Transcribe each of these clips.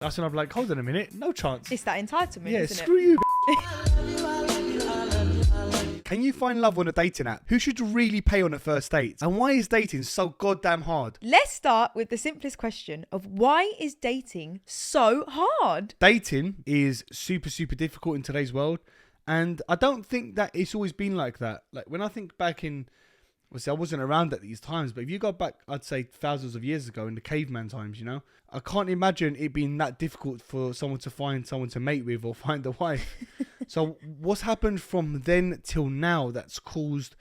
That's when I'm like, hold on a minute, no chance. It's that entitlement, Yeah, isn't screw it? you. Can you find love on a dating app? Who should really pay on a first date? And why is dating so goddamn hard? Let's start with the simplest question of why is dating so hard? Dating is super, super difficult in today's world. And I don't think that it's always been like that. Like when I think back in, obviously I wasn't around at these times, but if you go back, I'd say thousands of years ago in the caveman times, you know, I can't imagine it being that difficult for someone to find someone to mate with or find a wife. So what's happened from then till now that's caused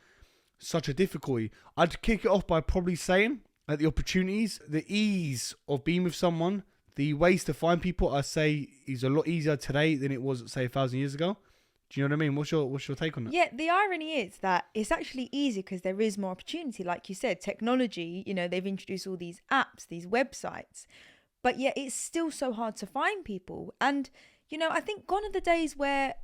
such a difficulty? I'd kick it off by probably saying that the opportunities, the ease of being with someone, the ways to find people, I say is a lot easier today than it was, say, 1,000 years ago. Do you know what I mean? What's your take on that? Yeah, the irony is that it's actually easy because there is more opportunity. Like you said, technology, you know, they've introduced all these apps, these websites, but yet it's still so hard to find people. And, you know, I think gone are the days where,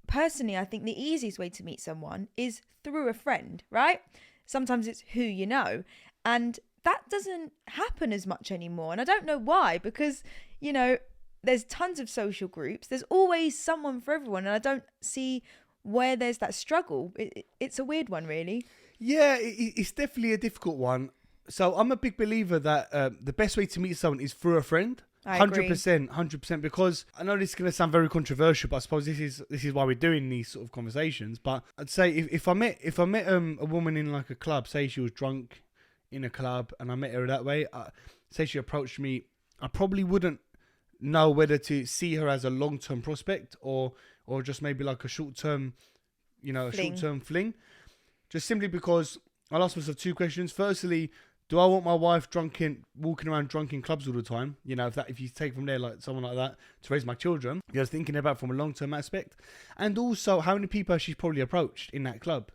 personally, I think the easiest way to meet someone is through a friend, right? Sometimes it's who you know. And that doesn't happen as much anymore. And I don't know why, because, you know, there's tons of social groups. There's always someone for everyone. And I don't see where there's that struggle. It's a weird one, really. Yeah, it's definitely a difficult one. So I'm a big believer that the best way to meet someone is through a friend. I agree. 100%, because I know this is going to sound very controversial, but I suppose this is why we're doing these sort of conversations. But I'd say if I met a woman in like a club, say she was drunk in a club, and I met her that way, say she approached me, I probably wouldn't know whether to see her as a long-term prospect or just maybe like a short-term, you know, short-term fling. Just simply because I'll ask myself two questions. Firstly, do I want my wife walking around drunk in clubs all the time? You know, if you take from there, like someone like that, to raise my children, you're thinking about from a long-term aspect. And also, how many people has she probably approached in that club?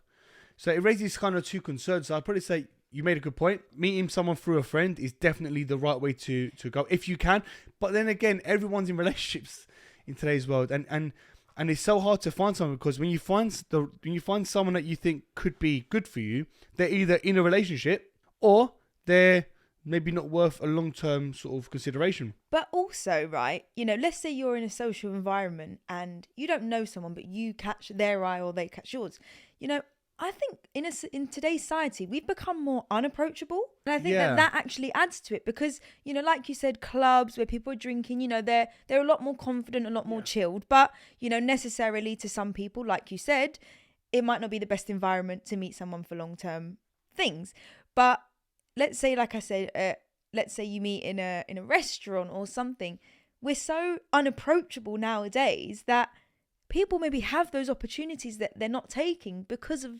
So it raises kind of two concerns. So I'd probably say, you made a good point. Meeting someone through a friend is definitely the right way to go, if you can. But then again, everyone's in relationships in today's world. And it's so hard to find someone, because when you find someone that you think could be good for you, they're either in a relationship or they're maybe not worth a long-term sort of consideration. But also, right, you know, let's say you're in a social environment and you don't know someone, but you catch their eye or they catch yours. You know, I think in today's society, we've become more unapproachable. And I think that actually adds to it because, you know, like you said, clubs where people are drinking, you know, they're a lot more confident, a lot more chilled. But, you know, necessarily to some people, like you said, it might not be the best environment to meet someone for long-term things. But let's say, like I said, let's say you meet in a restaurant or something. We're so unapproachable nowadays that people maybe have those opportunities that they're not taking because of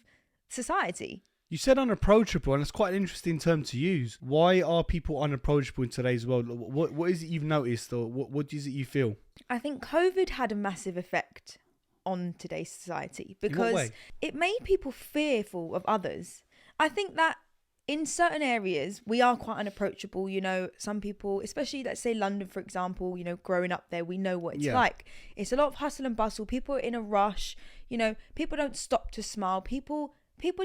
society. You said unapproachable, and it's quite an interesting term to use. Why are people unapproachable in today's world? What is it you've noticed, or what is it you feel? I think COVID had a massive effect on today's society because it made people fearful of others. I think that in certain areas, we are quite unapproachable. You know, some people, especially let's say London, for example, you know, growing up there, we know what it's like. It's a lot of hustle and bustle. People are in a rush. You know, people don't stop to smile. People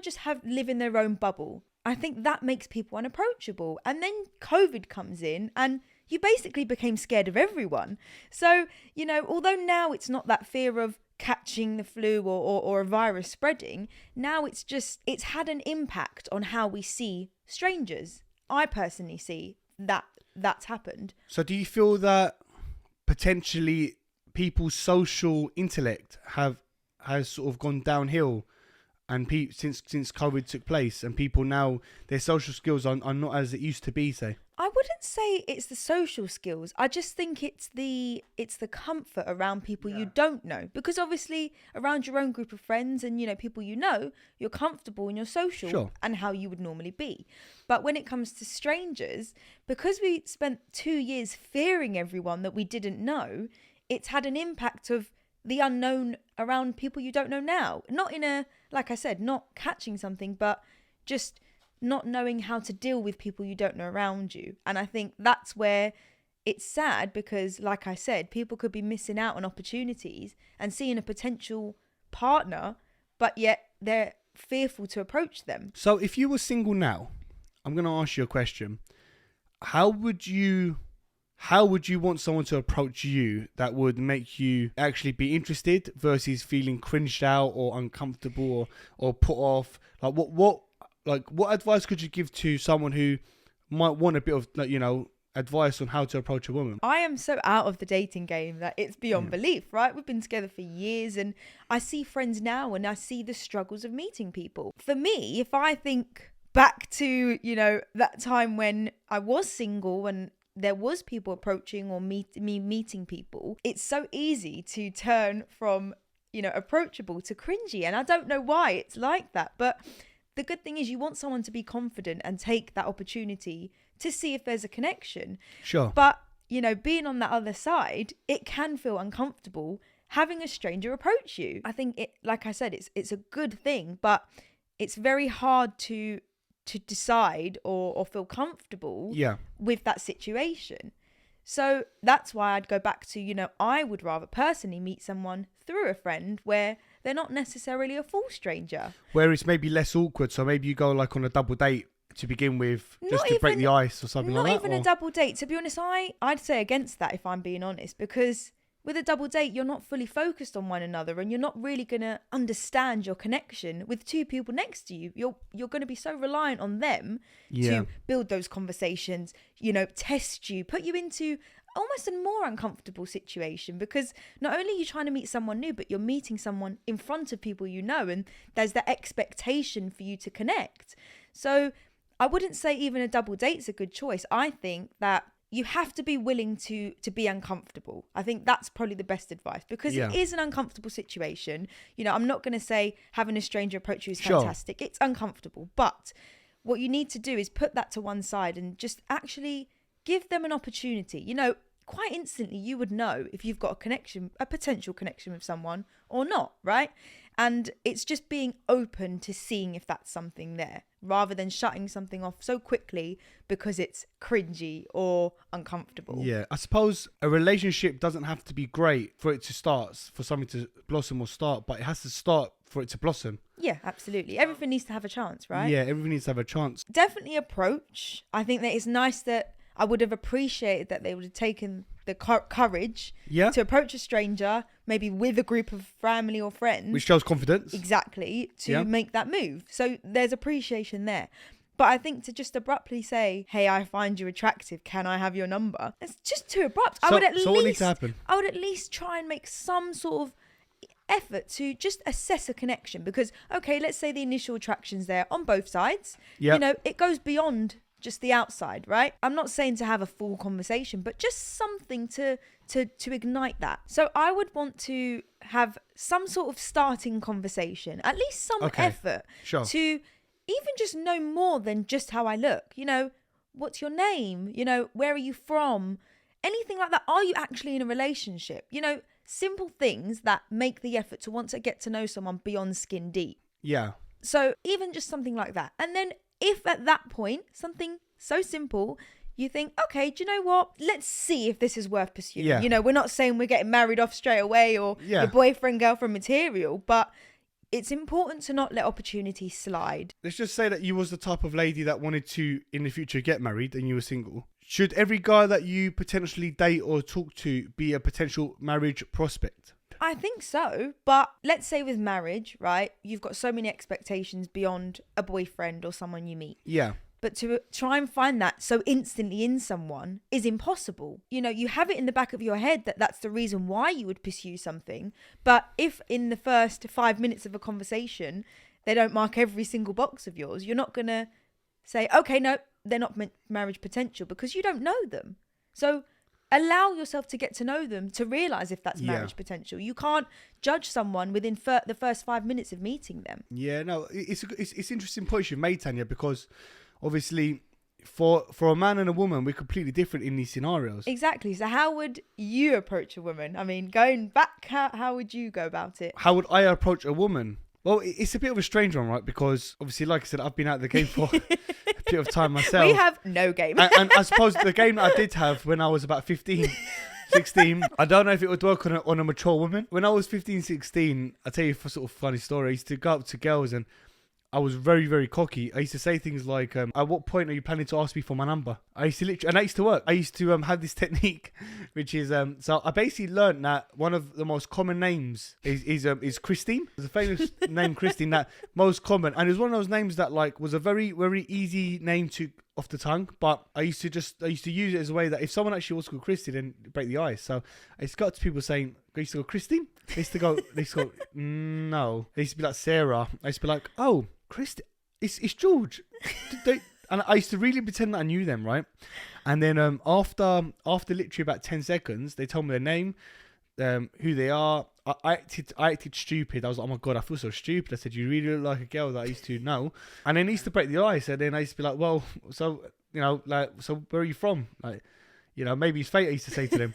just live in their own bubble. I think that makes people unapproachable. And then COVID comes in and you basically became scared of everyone. So, you know, although now it's not that fear of catching the flu or a virus spreading, now it's had an impact on how we see strangers. I personally see that's happened. So do you feel that potentially people's social intellect has sort of gone downhill and since COVID took place, and people now, their social skills are not as it used to be, say? I wouldn't say it's the social skills. I just think it's the comfort around people you don't know. Because obviously around your own group of friends and, you know, people you know, you're comfortable and you're social and how you would normally be. But when it comes to strangers, because we spent 2 years fearing everyone that we didn't know, it's had an impact of the unknown around people you don't know now. Not in a, like I said, not catching something, but just not knowing how to deal with people you don't know around you. And I think that's where it's sad because, like I said, people could be missing out on opportunities and seeing a potential partner, but yet they're fearful to approach them. So if you were single now, I'm going to ask you a question. How would you how would you want someone to approach you that would make you actually be interested versus feeling cringed out or uncomfortable or put off? Like what advice could you give to someone who might want a bit of, like, advice on how to approach a woman? I am so out of the dating game that it's beyond belief, right? We've been together for years and I see friends now and I see the struggles of meeting people. For me, if I think back to, that time when I was single and there was people approaching or me meeting people, it's so easy to turn from, approachable to cringy. And I don't know why it's like that. But the good thing is you want someone to be confident and take that opportunity to see if there's a connection. Sure. But, being on that other side, it can feel uncomfortable having a stranger approach you. I think it, like I said, it's a good thing, but it's very hard to decide or feel comfortable with that situation. So that's why I'd go back to, I would rather personally meet someone through a friend where they're not necessarily a full stranger. Where it's maybe less awkward. So maybe you go like on a double date to begin with, just to break the ice or something like that. Not even a double date. To be honest, I'd say against that if I'm being honest, because with a double date, you're not fully focused on one another and you're not really going to understand your connection with two people next to you. You're going to be so reliant on them to build those conversations, test you, put you into almost a more uncomfortable situation, because not only are you trying to meet someone new, but you're meeting someone in front of people and there's that expectation for you to connect. So I wouldn't say even a double date's a good choice. I think that you have to be willing to be uncomfortable. I think that's probably the best advice, because it is an uncomfortable situation. I'm not going to say having a stranger approach you is fantastic. It's uncomfortable. But what you need to do is put that to one side and just actually give them an opportunity. Quite instantly you would know if you've got a potential connection with someone or not, right? And it's just being open to seeing if that's something there, rather than shutting something off so quickly because it's cringy or uncomfortable. Yeah, I suppose a relationship doesn't have to be great for it to start, for something to blossom or start, but it has to start for it to blossom. Yeah, absolutely. Everything needs to have a chance, right? Yeah, everything needs to have a chance. Definitely approach. I think that it's nice that I would have appreciated that they would have taken the courage to approach a stranger, maybe with a group of family or friends. Which shows confidence. Exactly, to make that move. So there's appreciation there. But I think to just abruptly say, hey, I find you attractive, can I have your number? It's just too abrupt. So what needs to happen? I would at least try and make some sort of effort to just assess a connection. Because, okay, let's say the initial attraction's there on both sides. Yep. It goes beyond just the outside, right? I'm not saying to have a full conversation, but just something to ignite that. So I would want to have some sort of starting conversation, at least some effort to even just know more than just how I look. What's your name? Where are you from? Anything like that. Are you actually in a relationship? Simple things that make the effort to want to get to know someone beyond skin deep. Yeah. So even just something like that. And then if at that point, something so simple, you think, okay, do you know what? Let's see if this is worth pursuing. Yeah. We're not saying we're getting married off straight away or your boyfriend, girlfriend material, but it's important to not let opportunities slide. Let's just say that you was the type of lady that wanted to, in the future, get married and you were single. Should every guy that you potentially date or talk to be a potential marriage prospect? I think so, but let's say with marriage, right, you've got so many expectations beyond a boyfriend or someone you meet. Yeah. But to try and find that so instantly in someone is impossible. You have it in the back of your head that that's the reason why you would pursue something. But if in the first 5 minutes of a conversation, they don't mark every single box of yours, you're not going to say, okay, no, they're not marriage potential, because you don't know them. So allow yourself to get to know them to realize if that's marriage potential. You can't judge someone within the first 5 minutes of meeting them. Yeah, no, it's interesting points you've made, Tanya, because obviously for a man and a woman, we're completely different in these scenarios. Exactly. So how would you approach a woman? I mean, going back, how would you go about it? How would I approach a woman? Well, it's a bit of a strange one, right? Because obviously, like I said, I've been out of the game for a bit of time myself. We have no game. and I suppose the game that I did have when I was about 15, 16, I don't know if it would work on a mature woman. When I was 15, 16, I'll tell you a sort of funny story. I used to go up to girls and I was very, very cocky. I used to say things like, at what point are you planning to ask me for my number? I used to literally, and that used to work. I used to have this technique, which is, so I basically learned that one of the most common names is Christine. There's a famous name, Christine, that most common. And it was one of those names that like was a very, very easy name to off the tongue, but I used to use it as a way that if someone actually was called Christy, then break the ice. So it's got to people saying, I used to go, Christine? They used to go, no. They used to be like, Sarah. I used to be like, oh, Christy, it's George. And I used to really pretend that I knew them, right? And then after literally about 10 seconds, they told me their name, who they are. I acted stupid. I was like, oh my God, I feel so stupid. I said, you really look like a girl that I used to know. And then I used to break the ice. And then I used to be like, well, so, so where are you from? Like, maybe it's fate, I used to say to them.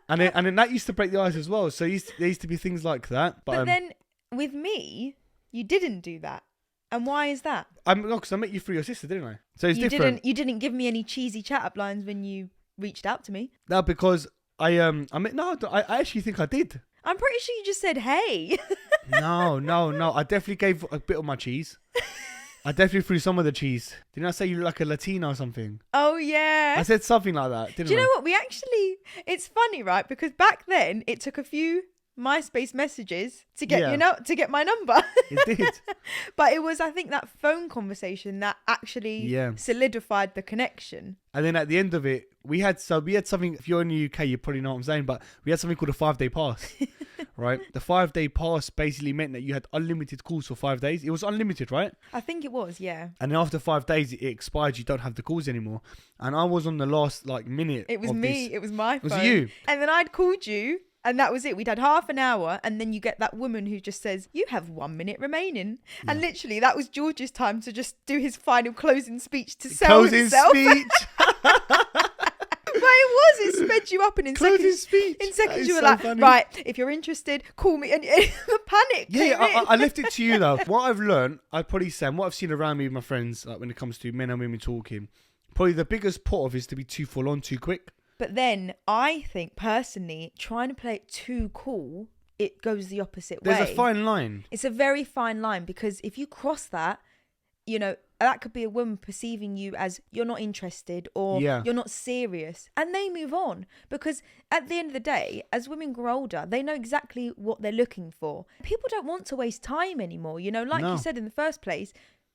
and then that used to break the ice as well. So there used to be things like that. But then with me, you didn't do that. And why is that? Because I met you through your sister, didn't I? So it's different. You didn't give me any cheesy chat-up lines when you reached out to me. No, because I actually think I did. I'm pretty sure you just said, hey. No. I definitely gave a bit of my cheese. I definitely threw some of the cheese. Didn't I say you look like a Latina or something? Oh, yeah. I said something like that, didn't I? Do you know what? It's funny, right? Because back then, it took a few MySpace messages to get to get my number. It did. But it was, I think, that phone conversation that actually solidified the connection. And then at the end of it, we had something. If you're in the UK, you probably know what I'm saying, but we had something called a 5-day pass. Right? The 5-day pass basically meant that you had unlimited calls for 5 days. It was unlimited, right? I think it was, yeah. And then after 5 days, it expired. You don't have the calls anymore. And I was on the last minute. It was me. It was my phone. Was it you? And then I'd called you. And that was it. We'd had half an hour, and then you get that woman who just says, you have 1 minute remaining. Yeah. And literally, that was George's time to just do his final closing speech to sell himself. Closing speech. But it sped you up, and in seconds you were like, funny. Right, if you're interested, call me. And the panic came in. I left it to you, though. What I've learned, I'd probably say, and what I've seen around me with my friends, like when it comes to men and women talking, probably the biggest put off is to be too full on too quick. But then I think personally, trying to play it too cool, it goes the opposite way. There's a fine line. It's a very fine line, because if you cross that, that could be a woman perceiving you as you're not interested or you're not serious, and they move on. Because at the end of the day, as women grow older, they know exactly what they're looking for. People don't want to waste time anymore. You said in the first place,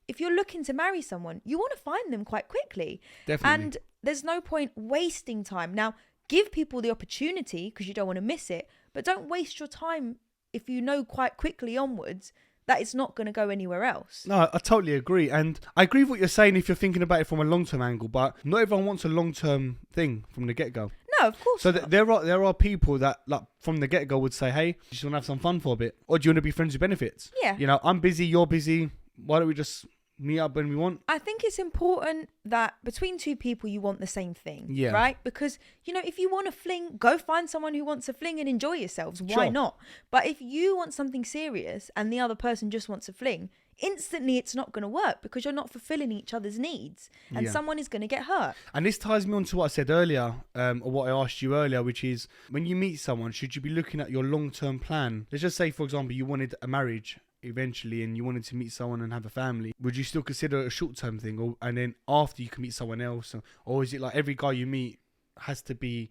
if you're looking to marry someone, you want to find them quite quickly. Definitely. And there's no point wasting time. Now, give people the opportunity because you don't want to miss it, but don't waste your time if you know quite quickly onwards that it's not going to go anywhere else. No, I totally agree. And I agree with what you're saying if you're thinking about it from a long-term angle, but not everyone wants a long-term thing from the get-go. No, of course so not. There are people that like from the get-go would say, hey, you just want to have some fun for a bit? Or do you want to be friends with benefits? Yeah. I'm busy, you're busy. Why don't we just meet up when we want? I think it's important that between two people you want the same thing, right? Because if you want to fling, go find someone who wants to fling and enjoy yourselves. Why not? But if you want something serious and the other person just wants to fling, instantly it's not going to work because you're not fulfilling each other's needs, and someone is going to get hurt. And this ties me on to what I said earlier, or what I asked you earlier, which is when you meet someone, should you be looking at your long-term plan? Let's just say, for example, you wanted a marriage eventually and you wanted to meet someone and have a family. Would you still consider it a short-term thing, and then after you can meet someone else, or is it like every guy you meet has to be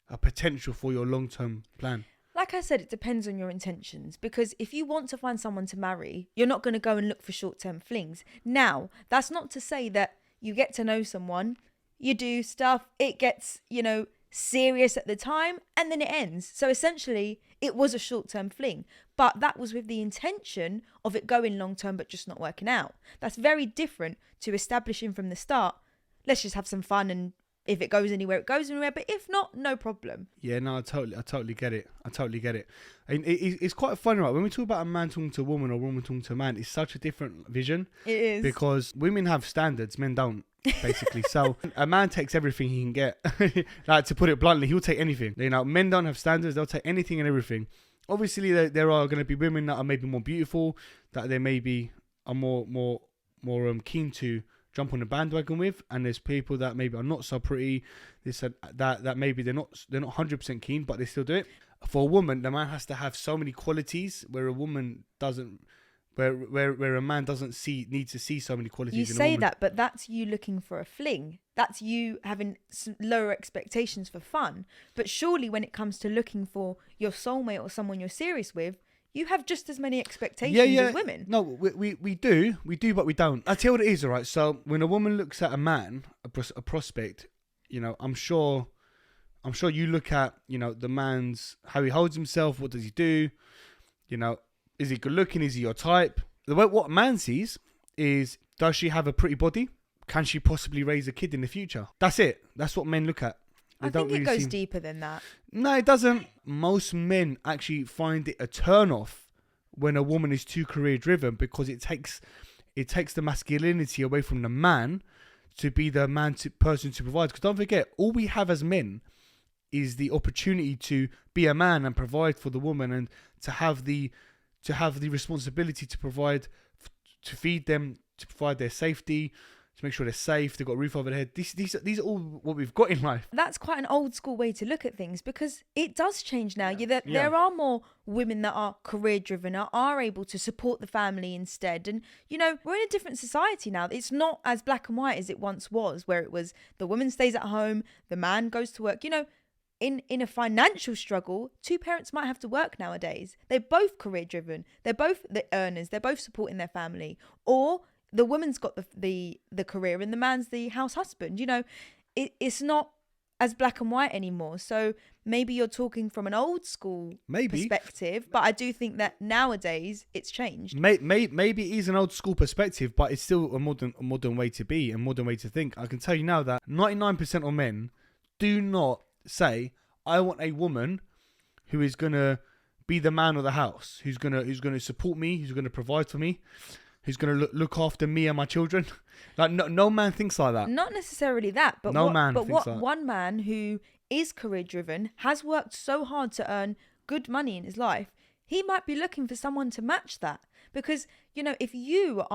a potential for your long-term plan? Like I said, it depends on your intentions, because if you want to find someone to marry, you're not going to go and look for short-term flings. Now, that's not to say that you get to know someone, you do stuff, it gets, serious at the time, and then it ends. So essentially, it was a short-term fling, but that was with the intention of it going long-term but just not working out. That's very different to establishing from the start, let's just have some fun, and if it goes anywhere, it goes anywhere, but if not, no problem. Yeah, no, I totally get it. And it's quite funny, right? When we talk about a man talking to a woman or a woman talking to a man, it's such a different vision. It is. Because women have standards, men don't. Basically, so a man takes everything he can get. Like, to put it bluntly, he'll take anything. Men don't have standards; they'll take anything and everything. Obviously, there are going to be women that are maybe more beautiful, that they maybe are more keen to jump on the bandwagon with, and there's people that maybe are not so pretty. That maybe they're not 100% keen, but they still do it. For a woman, the man has to have so many qualities where a woman doesn't where a man doesn't need to see so many qualities. You in a say woman. that, but that's you looking for a fling. That's you having lower expectations for fun. But surely when it comes to looking for your soulmate or someone you're serious with, you have just as many expectations as women. No, we do, but we don't. I tell you what it is, all right. So when a woman looks at a man, a prospect, you know, I'm sure you look at, you know, the man's, how he holds himself, what does he do, you know, is he good looking, is he your type? What a man sees is, does she have a pretty body? Can she possibly raise a kid in the future? That's it. That's what men look at. I think it goes deeper than that. No, it doesn't. Most men actually find it a turn off when a woman is too career driven, because it takes the masculinity away from the man to be the person to provide. Because don't forget, all we have as men is the opportunity to be a man and provide for the woman, and to have the responsibility to provide, to feed them, to provide their safety, to make sure they're safe, they've got a roof over their head. These are all what we've got in life. That's quite an old school way to look at things, because it does change now. There are more women that are career driven, are able to support the family instead. And, you know, we're in a different society now. It's not as black and white as it once was, where it was the woman stays at home, the man goes to work. You know, in a financial struggle, two parents might have to work nowadays. They're both career driven. They're both the earners. They're both supporting their family. Or the woman's got the career and the man's the house husband. You know, it's not as black and white anymore. So maybe you're talking from an old school perspective, but I do think that nowadays it's changed. Maybe it is an old school perspective, but it's still a modern way to be, a modern way to think. I can tell you now that 99% of men do not say, I want a woman who is gonna be the man of the house, who's gonna support me, who's gonna provide for me, who's going to look after me and my children. Like, no man thinks like that. Not necessarily that, but one man who is career driven, has worked so hard to earn good money in his life, he might be looking for someone to match that. Because, you know, if you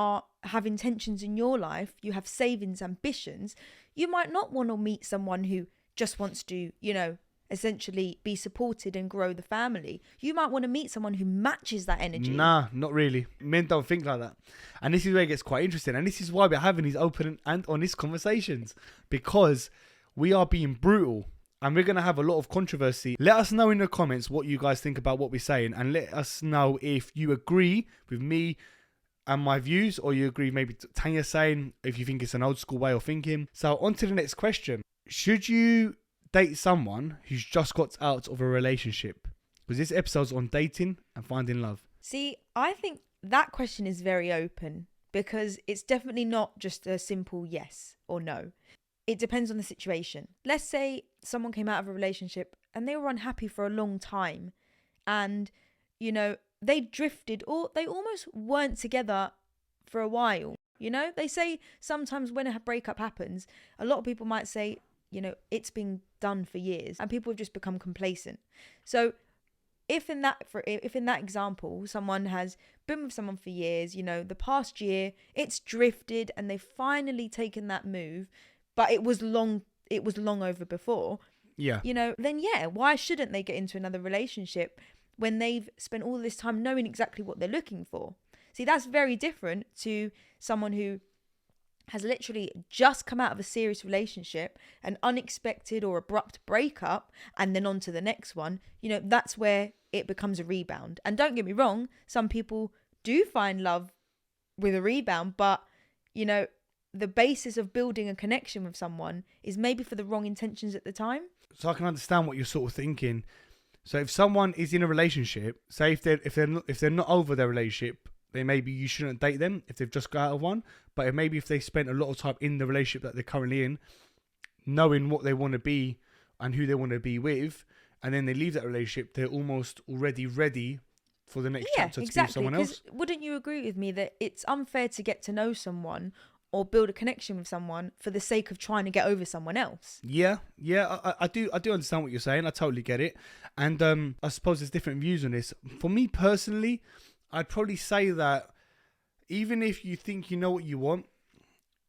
have intentions in your life, you have savings, ambitions, you might not want to meet someone who just wants to, you know, essentially be supported and grow the family. You might want to meet someone who matches that energy. Nah, not really. Men don't think like that. And this is where it gets quite interesting. And this is why we're having these open and honest conversations, because we are being brutal and we're going to have a lot of controversy. Let us know in the comments what you guys think about what we're saying, and let us know if you agree with me and my views, or you agree maybe Tanya's saying, if you think it's an old school way of thinking. So on to the next question. Should you date someone who's just got out of a relationship? Because this episode's on dating and finding love. See, I think that question is very open, because it's definitely not just a simple yes or no. It depends on the situation. Let's say someone came out of a relationship and they were unhappy for a long time, and, you know, they drifted, or they almost weren't together for a while. You know, they say sometimes when a breakup happens, a lot of people might say, you know, it's been done for years, and people have just become complacent. So if in that example, someone has been with someone for years, you know, the past year, it's drifted and they've finally taken that move, but it was long over before. Yeah. You know, then yeah, why shouldn't they get into another relationship when they've spent all this time knowing exactly what they're looking for? See, that's very different to someone who has literally just come out of a serious relationship, an unexpected or abrupt breakup, and then on to the next one. You know, that's where it becomes a rebound. And don't get me wrong, some people do find love with a rebound, but, you know, the basis of building a connection with someone is maybe for the wrong intentions at the time. So I can understand what you're sort of thinking. So if someone is in a relationship, say if they're not over their relationship, then maybe you shouldn't date them if they've just got out of one. But maybe if they spent a lot of time in the relationship that they're currently in, knowing what they want to be and who they want to be with, and then they leave that relationship, they're almost already ready for the next chapter to be with someone else. Wouldn't you agree with me that it's unfair to get to know someone or build a connection with someone for the sake of trying to get over someone else? Yeah, I do understand what you're saying. I totally get it. And I suppose there's different views on this. For me personally, I'd probably say that even if you think you know what you want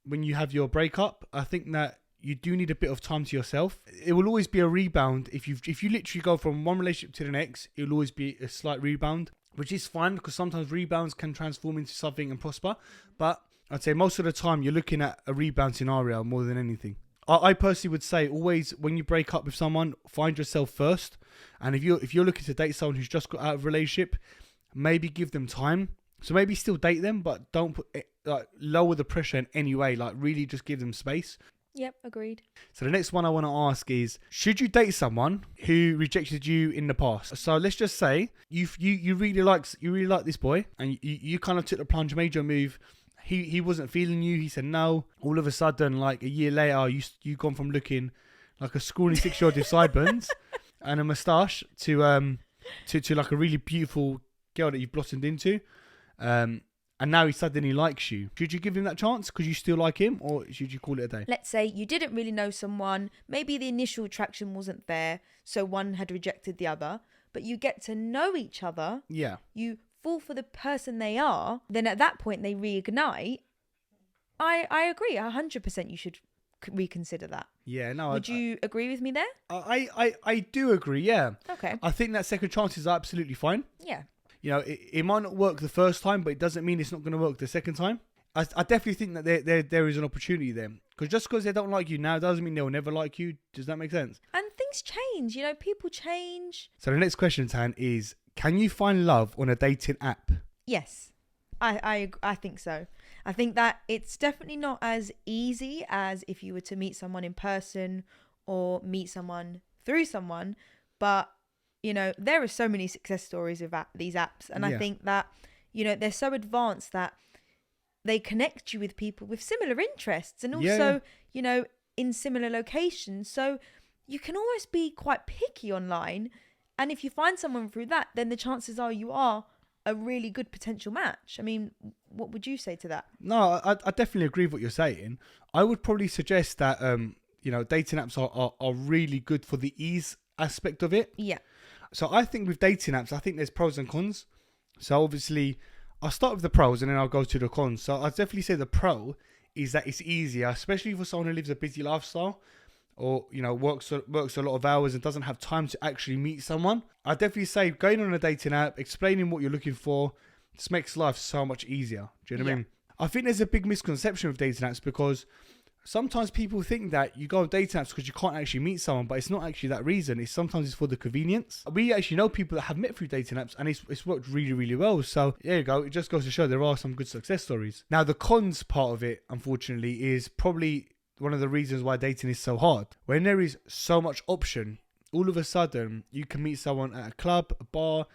when you have your breakup, I think that you do need a bit of time to yourself. It will always be a rebound. If you literally go from one relationship to the next, it will always be a slight rebound. which is fine because sometimes rebounds can transform into something and prosper. But I'd say most of the time you're looking at a rebound scenario more than anything. I personally would say always when you break up with someone, find yourself first. And if you're looking to date someone who's just got out of a relationship, maybe give them time. So maybe still date them, but don't put lower the pressure in any way. Like really just give them space. Yep, agreed. So the next one I want to ask is, should you date someone who rejected you in the past? So let's just say you really like this boy, and you kind of took the plunge, made your move. He wasn't feeling you. He said no. All of a sudden, like a year later, you gone from looking like a scrawny 6-year-old with sideburns and a moustache to like a really beautiful girl that you've blossomed into. And now he suddenly likes you. Should you give him that chance because you still like him, or should you call it a day? Let's say you didn't really know someone. Maybe the initial attraction wasn't there, so one had rejected the other. But you get to know each other. Yeah. You fall for the person they are. Then at that point they reignite. I agree. 100% you should reconsider that. Yeah. No. Would you agree with me there? I do agree. Yeah. Okay. I think that second chance is absolutely fine. Yeah. You know, it might not work the first time, but it doesn't mean it's not going to work the second time. I definitely think that there is an opportunity there. Because just because they don't like you now doesn't mean they'll never like you. Does that make sense? And things change. You know, people change. So the next question, Tan, is can you find love on a dating app? Yes. I think so. I think that it's definitely not as easy as if you were to meet someone in person or meet someone through someone. But you know, there are so many success stories of these apps. And I think that, you know, they're so advanced that they connect you with people with similar interests and also, you know, in similar locations. So you can almost be quite picky online. And if you find someone through that, then the chances are you are a really good potential match. I mean, what would you say to that? No, I definitely agree with what you're saying. I would probably suggest that, you know, dating apps are really good for the ease aspect of it. Yeah. So I think with dating apps, I think there's pros and cons. So obviously, I'll start with the pros and then I'll go to the cons. So I'd definitely say the pro is that it's easier, especially for someone who lives a busy lifestyle or, you know, works a lot of hours and doesn't have time to actually meet someone. I'd definitely say going on a dating app, explaining what you're looking for, just makes life so much easier. Do you know what I mean? I think there's a big misconception with dating apps because sometimes people think that you go on dating apps because you can't actually meet someone, but it's not actually that reason. Sometimes it's for the convenience. We actually know people that have met through dating apps and it's worked really, really well. So there you go. It just goes to show there are some good success stories. Now, the cons part of it, unfortunately, is probably one of the reasons why dating is so hard. When there is so much option, all of a sudden you can meet someone at a club, a bar,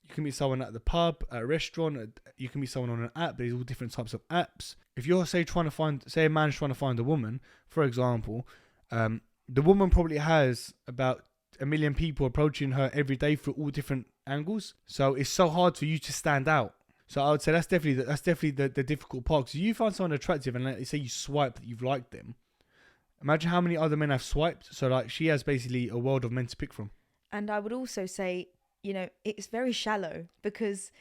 you can meet someone at the pub, at a restaurant, you can meet someone on an app. There's all different types of apps. If you're, say a man's trying to find a woman, for example, the woman probably has about 1 million people approaching her every day through all different angles. So it's so hard for you to stand out. So I would say that's definitely the difficult part. Because if you find someone attractive and let's say you swipe that you've liked them, imagine how many other men have swiped. So like she has basically a world of men to pick from. And I would also say, you know, it's very shallow because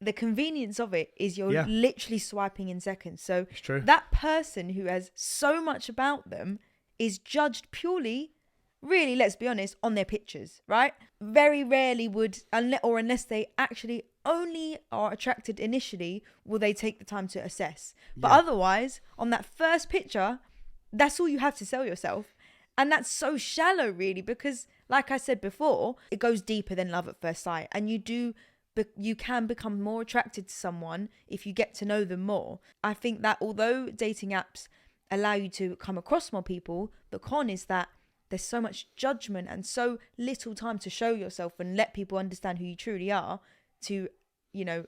the convenience of it is you're literally swiping in seconds. So that person who has so much about them is judged purely, really, let's be honest, on their pictures, right? Very rarely would, unless they actually only are attracted initially, will they take the time to assess. But otherwise, on that first picture, that's all you have to sell yourself. And that's so shallow, really, because like I said before, it goes deeper than love at first sight. And you can become more attracted to someone if you get to know them more. I think that although dating apps allow you to come across more people, the con is that there's so much judgment and so little time to show yourself and let people understand who you truly are to, you know,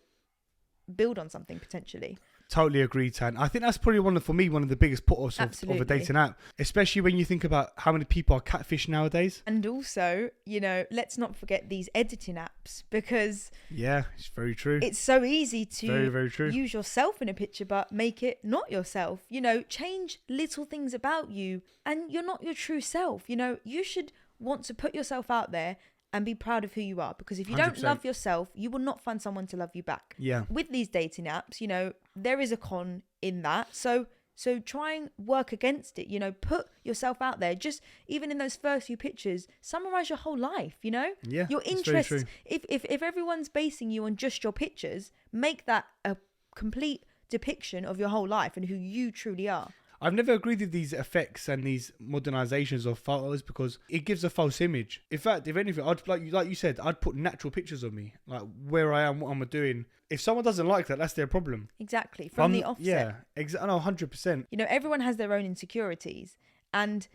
build on something potentially. Totally agree, Tan. I think that's probably one of the biggest put-offs of a dating app, especially when you think about how many people are catfish nowadays. And also, you know, let's not forget these editing apps because it's very true. It's so easy to very, very true. Use yourself in a picture, but make it not yourself. You know, change little things about you, and you're not your true self. You know, you should want to put yourself out there and be proud of who you are, because if you 100%. Don't love yourself, you will not find someone to love you back. Yeah. With these dating apps, you know, there is a con in that. So So try and work against it, put yourself out there. Just even in those first few pictures, summarize your whole life, Yeah, your it's very interests. true. If everyone's basing you on just your pictures, make that a complete depiction of your whole life and who you truly are. I've never agreed with these effects and these modernizations of photos because it gives a false image. In fact, if anything, I'd like you said, I'd put natural pictures of me, like where I am, what I'm doing. If someone doesn't like that, that's their problem. Exactly. From the offset. Yeah, exactly. No, 100%. Everyone has their own insecurities, and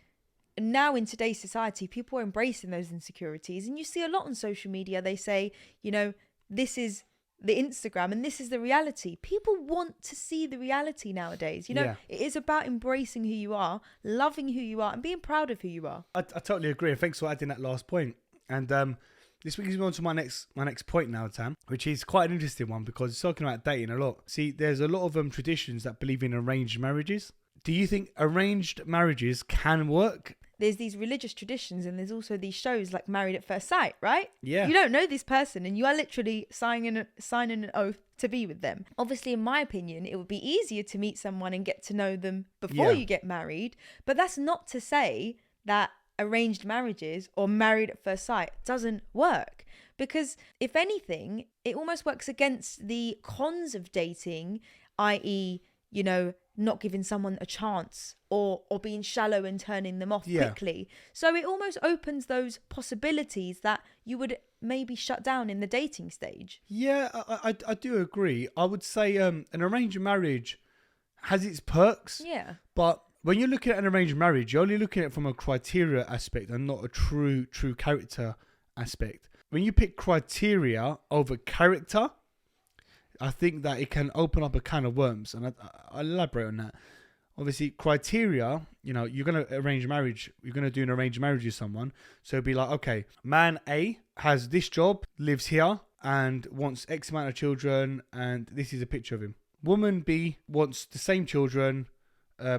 now in today's society, people are embracing those insecurities, and you see a lot on social media. They say, this is the Instagram and this is the reality. People want to see the reality nowadays. It is about embracing who you are, loving who you are, and being proud of who you are. I totally agree. And thanks for adding that last point. And this brings me on to my next point now, Tam, which is quite an interesting one because it's talking about dating a lot. See, there's a lot of traditions that believe in arranged marriages. Do you think arranged marriages can work? There's these religious traditions and there's also these shows like Married at First Sight, right? Yeah. You don't know this person and you are literally signing an oath to be with them. Obviously, in my opinion, it would be easier to meet someone and get to know them before you get married. But that's not to say that arranged marriages or Married at First Sight doesn't work. Because if anything, it almost works against the cons of dating, i.e., not giving someone a chance or being shallow and turning them off quickly. So it almost opens those possibilities that you would maybe shut down in the dating stage. Yeah, I do agree. I would say an arranged marriage has its perks. Yeah. But when you're looking at an arranged marriage, you're only looking at it from a criteria aspect and not a true character aspect. When you pick criteria over character, I think that it can open up a can of worms, and I'll elaborate on that. Obviously, criteria, you're going to arrange marriage. You're going to do an arranged marriage with someone. So it'd be like, okay, man A has this job, lives here, and wants X amount of children, and this is a picture of him. Woman B wants the same children,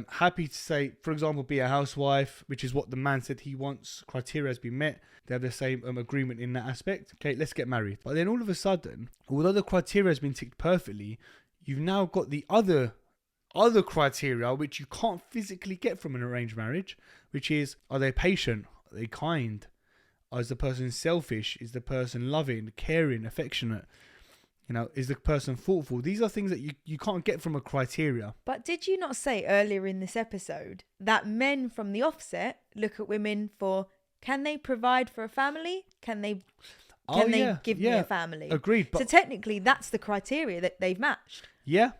happy to say, for example, be a housewife, which is what the man said he wants. Criteria has been met. They have the same agreement in that aspect. Okay, let's get married. But then all of a sudden, although the criteria has been ticked perfectly, you've now got the other criteria which you can't physically get from an arranged marriage, which is, are they patient? Are they kind? Is the person selfish? Is the person loving, caring, affectionate? Is the person thoughtful? These are things that you can't get from a criteria. But did you not say earlier in this episode that men from the offset look at women for, can they provide for a family? Can they give me a family? Agreed. But, so technically that's the criteria that they've matched. Yeah.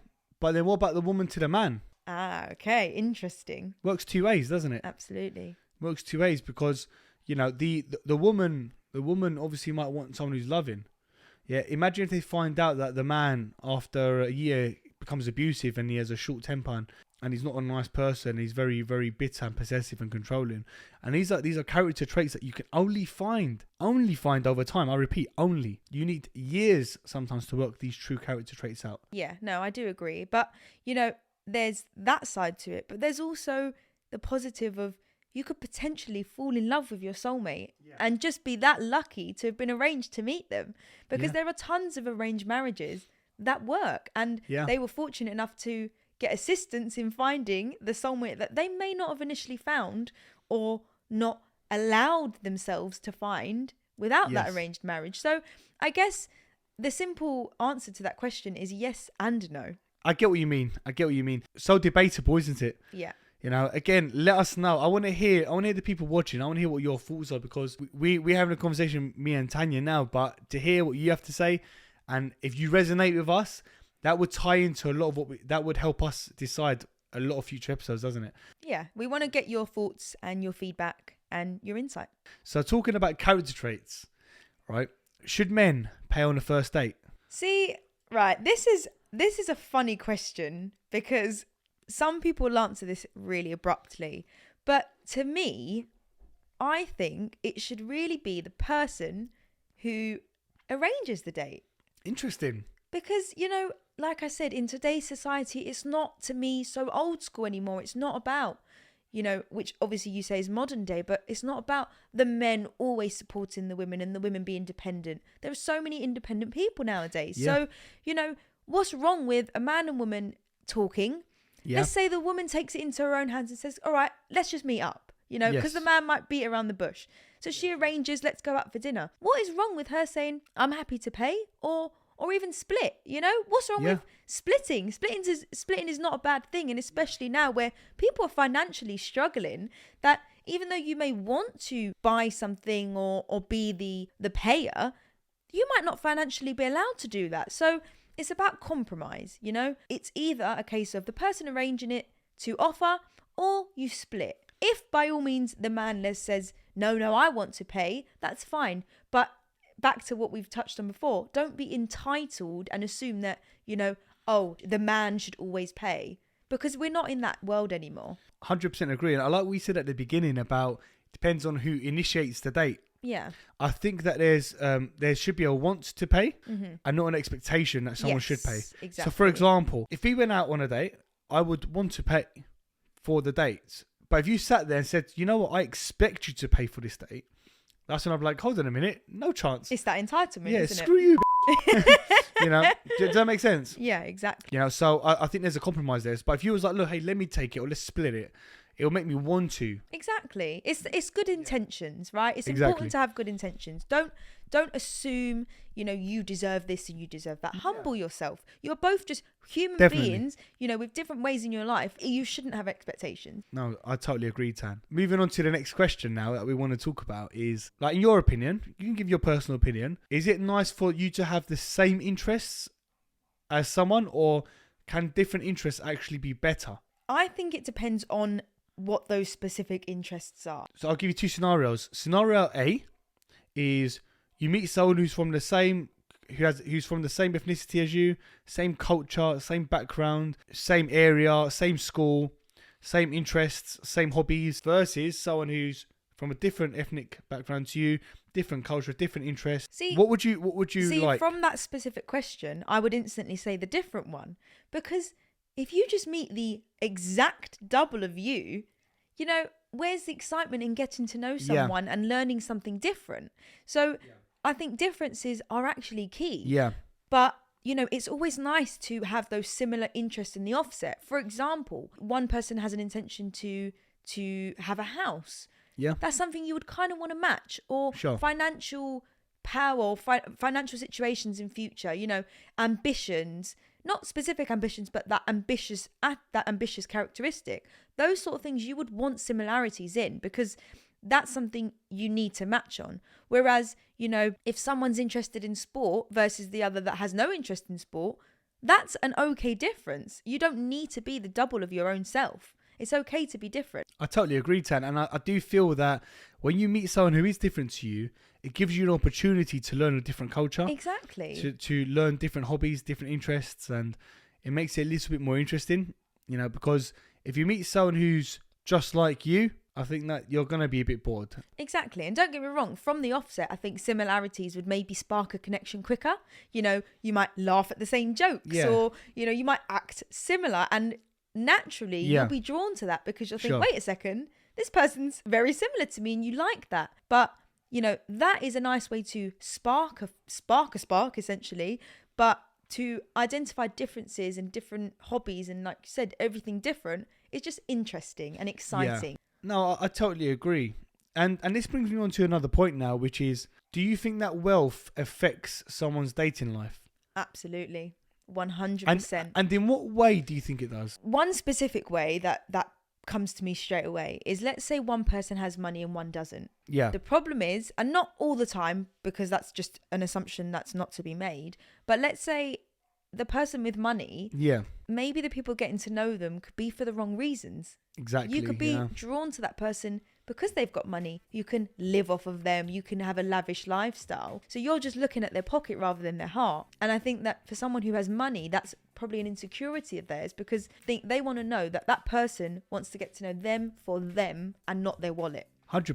But then what about the woman to the man? Ah, okay. Interesting. Works two ways, doesn't it? Absolutely. Works two ways because, the woman obviously might want someone who's loving. Yeah, imagine if they find out that the man, after a year, becomes abusive and he has a short temper and he's not a nice person. He's very, very bitter and possessive and controlling. And these are character traits that you can only find over time. I repeat, only. You need years sometimes to work these true character traits out. Yeah, no, I do agree. But, there's that side to it. But there's also the positive of, you could potentially fall in love with your soulmate and just be that lucky to have been arranged to meet them. Because there are tons of arranged marriages that work. And they were fortunate enough to get assistance in finding the soulmate that they may not have initially found or not allowed themselves to find without that arranged marriage. So I guess the simple answer to that question is yes and no. I get what you mean. So debatable, isn't it? Yeah. Again, let us know. I want to hear the people watching. I want to hear what your thoughts are because we're having a conversation, me and Tanya now, but to hear what you have to say, and if you resonate with us, that would tie into a lot of that would help us decide a lot of future episodes, doesn't it? Yeah, we want to get your thoughts and your feedback and your insight. So talking about character traits, right? Should men pay on a first date? See, right, this is a funny question because some people answer this really abruptly, but to me, I think it should really be the person who arranges the date. Interesting. Because, like I said, in today's society, it's not, to me, so old school anymore. It's not about, which obviously you say is modern day, but it's not about the men always supporting the women and the women being independent. There are so many independent people nowadays. Yeah. So, what's wrong with a man and woman talking, Yeah. Let's say the woman takes it into her own hands and says, all right, let's just meet up, because Yes. the man might beat around the bush. So she arranges, let's go out for dinner. What is wrong with her saying, I'm happy to pay, or even split? What's wrong with splitting? Splitting is not a bad thing. And especially now where people are financially struggling, that even though you may want to buy something or be the payer, you might not financially be allowed to do that. So it's about compromise, It's either a case of the person arranging it to offer, or you split. If by all means the man says, no, I want to pay, that's fine. But back to what we've touched on before, don't be entitled and assume that, the man should always pay, because we're not in that world anymore. 100% agree. And I like what we said at the beginning about depends on who initiates the date. Yeah. I think that there should be a want to pay and not an expectation that someone should pay. Exactly. So for example, if we went out on a date, I would want to pay for the dates. But if you sat there and said, you know what, I expect you to pay for this date, that's when I'm like, hold on a minute, no chance. It's that entitlement, yeah, isn't screw you. Does that make sense? Yeah, exactly. So I think there's a compromise there. But if you was like, look, hey, let me take it, or let's split it, it'll make me want to. Exactly. It's good intentions, right? It's Exactly. important to have good intentions. Don't assume, you deserve this and you deserve that. Humble yourself. You're both just human beings, with different ways in your life. You shouldn't have expectations. No, I totally agree, Tan. Moving on to the next question now that we want to talk about is, like, in your opinion, you can give your personal opinion. Is it nice for you to have the same interests as someone, or can different interests actually be better? I think it depends on what those specific interests are. So I'll give you two scenarios. Scenario A is you meet someone who's from the same ethnicity as you, same culture, same background, same area, same school, same interests, same hobbies, versus someone who's from a different ethnic background to you, different culture, different interests. What would you like? From that specific question, I would instantly say the different one, because if you just meet the exact double of you, where's the excitement in getting to know someone and learning something different? So I think differences are actually key. Yeah. But, it's always nice to have those similar interests in the offset. For example, one person has an intention to have a house. Yeah. That's something you would kind of want to match, or financial power, or financial situations in future, ambitions. Not specific ambitions, but that ambitious characteristic. Those sort of things you would want similarities in, because that's something you need to match on. Whereas, if someone's interested in sport versus the other that has no interest in sport, that's an okay difference. You don't need to be the double of your own self. It's okay to be different. I totally agree, Tan. And I do feel that when you meet someone who is different to you, it gives you an opportunity to learn a different culture. Exactly. To learn different hobbies, different interests, and it makes it a little bit more interesting, because if you meet someone who's just like you, I think that you're going to be a bit bored. Exactly. And don't get me wrong, from the offset, I think similarities would maybe spark a connection quicker. You might laugh at the same jokes, or, you might act similar, and naturally you'll be drawn to that, because you'll think, wait a second, this person's very similar to me and you like that. But that is a nice way to spark a spark essentially, but to identify differences and different hobbies, and like you said, everything different, is just interesting and exciting. No, I totally agree. And this brings me on to another point now, which is, do you think that wealth affects someone's dating life? Absolutely. 100%. And in what way do you think it does? One specific way that comes to me straight away is, let's say one person has money and one doesn't. Yeah. The problem is, and not all the time, because that's just an assumption that's not to be made, but let's say the person with money, maybe the people getting to know them could be for the wrong reasons. Exactly. You could be drawn to that person because they've got money. You can live off of them. You can have a lavish lifestyle. So you're just looking at their pocket rather than their heart. And I think that for someone who has money, that's probably an insecurity of theirs, because they want to know that that person wants to get to know them for them and not their wallet. 100%.